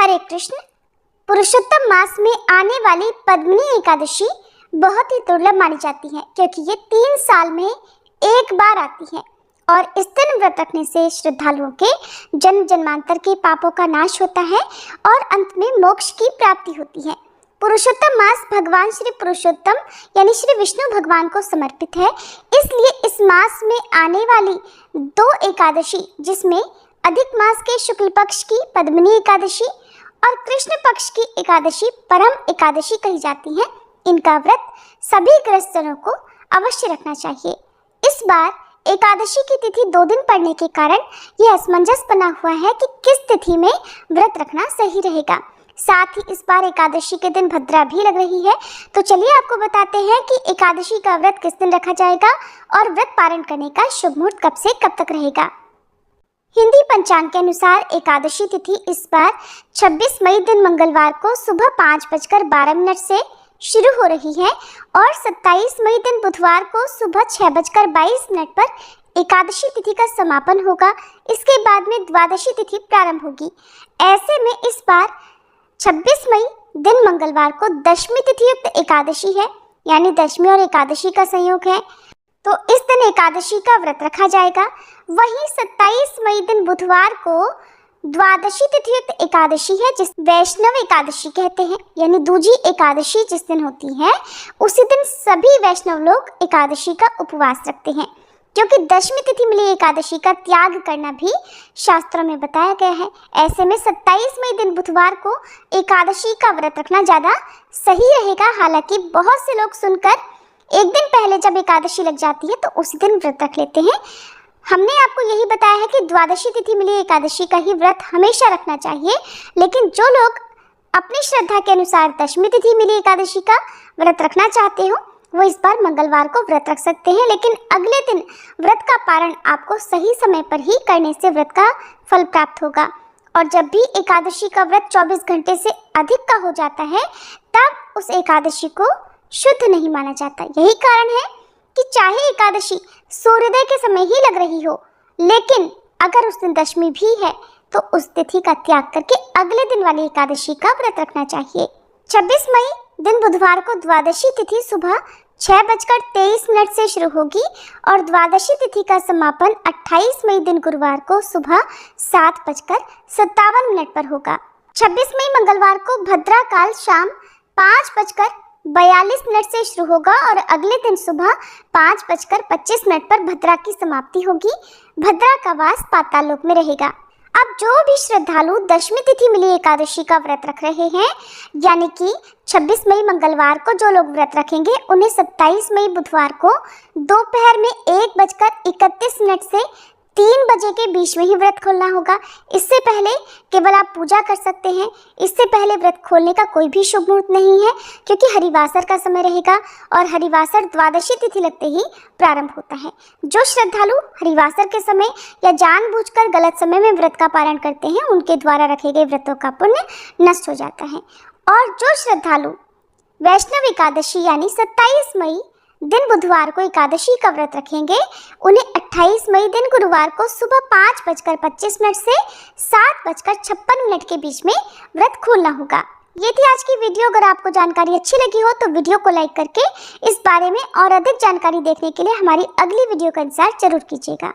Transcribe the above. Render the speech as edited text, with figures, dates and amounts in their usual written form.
हरे कृष्ण। पुरुषोत्तम मास में आने वाली पद्मिनी एकादशी बहुत ही दुर्लभ मानी जाती है, क्योंकि ये 3 साल में एक बार आती है और इस दिन व्रत रखने से श्रद्धालुओं के जन्म जन्मांतर के पापों का नाश होता है और अंत में मोक्ष की प्राप्ति होती है। पुरुषोत्तम मास भगवान श्री पुरुषोत्तम यानी श्री विष्णु भगवान को समर्पित है, इसलिए इस मास में आने वाली 2 एकादशी, जिसमें अधिक मास के शुक्ल पक्ष की पद्मिनी एकादशी और कृष्ण पक्ष की एकादशी परम एकादशी कही जाती है, इनका व्रत सभी गृहस्थजनों को अवश्य रखना चाहिए। इस बार एकादशी की तिथि 2 दिन पड़ने के कारण यह असमंजस बना हुआ है कि किस तिथि में व्रत रखना सही रहेगा। साथ ही इस बार एकादशी के दिन भद्रा भी लग रही है, तो चलिए आपको बताते हैं कि एकादशी का व्रत किस दिन रखा जाएगा और व्रत पारण करने का शुभ मुहूर्त कब से कब तक रहेगा। हिंदी पंचांग के अनुसार एकादशी तिथि इस बार 26 मई दिन मंगलवार को सुबह 5:12 से शुरू हो रही है और 27 मई दिन बुधवार को सुबह 6:22 पर एकादशी तिथि का समापन होगा। इसके बाद में द्वादशी तिथि प्रारंभ होगी। ऐसे में इस बार 26 मई दिन मंगलवार को दशमी तिथि युक्त एकादशी है, यानी दशमी और एकादशी का संयोग है, तो इस दिन एकादशी का व्रत रखा जाएगा। वहीं 27 मई दिन बुधवार को द्वादशी तिथि युक्त एकादशी है, जिस वैष्णव एकादशी कहते हैं, यानी दूजी एकादशी जिस दिन होती है उसी दिन सभी वैष्णव लोग एकादशी का उपवास रखते हैं, क्योंकि दशमी तिथि मिली एकादशी का त्याग करना भी शास्त्रों में बताया गया है। ऐसे में 27 मई दिन बुधवार को एकादशी का व्रत रखना ज़्यादा सही रहेगा। हालांकि बहुत से लोग सुनकर एक दिन पहले जब एकादशी लग जाती है तो उसी दिन व्रत रख लेते हैं। हमने आपको यही बताया है कि द्वादशी तिथि मिली एकादशी का ही व्रत हमेशा रखना चाहिए, लेकिन जो लोग अपनी श्रद्धा के अनुसार दशमी तिथि मिली एकादशी का व्रत रखना चाहते हो वो इस बार मंगलवार को व्रत रख सकते हैं, लेकिन अगले दिन व्रत का पारण आपको सही समय पर ही करने से व्रत का फल प्राप्त होगा। और जब भी एकादशी का व्रत 24 घंटे से अधिक का हो जाता है तब उस एकादशी को शुद्ध नहीं माना जाता। यही कारण है कि चाहे एकादशी सूर्योदय के समय ही लग रही हो, लेकिन अगर उस दिन दशमी भी है तो उस तिथि का त्याग करके अगले दिन वाली एकादशी का व्रत रखना चाहिए। 26 मई दिन बुधवार को द्वादशी तिथि सुबह 6:23 से शुरू होगी और द्वादशी तिथि का समापन 28 मई दिन गुरुवार को सुबह 7:57 पर होगा। 26 मई मंगलवार को भद्रा काल शाम 5:42 से शुरू होगा और अगले दिन सुबह 5:25 पर भद्रा की समाप्ति होगी। भद्रा का वास पाताल लोक में रहेगा। अब जो भी श्रद्धालु दशमी तिथि मिली एकादशी का व्रत रख रहे हैं, यानी कि 26 मई मंगलवार को जो लोग व्रत रखेंगे उन्हें 27 मई बुधवार को दोपहर में 1:31 से 3 बजे के बीच में ही व्रत खोलना होगा। इससे पहले केवल आप पूजा कर सकते हैं। इससे पहले व्रत खोलने का कोई भी शुभ मुहूर्त नहीं है, क्योंकि हरिवासर का समय रहेगा और हरिवासर द्वादशी तिथि लगते ही प्रारंभ होता है। जो श्रद्धालु हरिवासर के समय या जानबूझकर गलत समय में व्रत का पारण करते हैं उनके द्वारा रखे गए व्रतों का पुण्य नष्ट हो जाता है। और जो श्रद्धालु वैष्णव एकादशी यानी 27 मई दिन बुधवार को एकादशी का व्रत रखेंगे उन्हें 28 मई दिन गुरुवार को सुबह 5:25 से 7:56 के बीच में व्रत खोलना होगा। ये थी आज की वीडियो। अगर आपको जानकारी अच्छी लगी हो तो वीडियो को लाइक करके इस बारे में और अधिक जानकारी देखने के लिए हमारी अगली वीडियो का इंतजार जरूर कीजिएगा।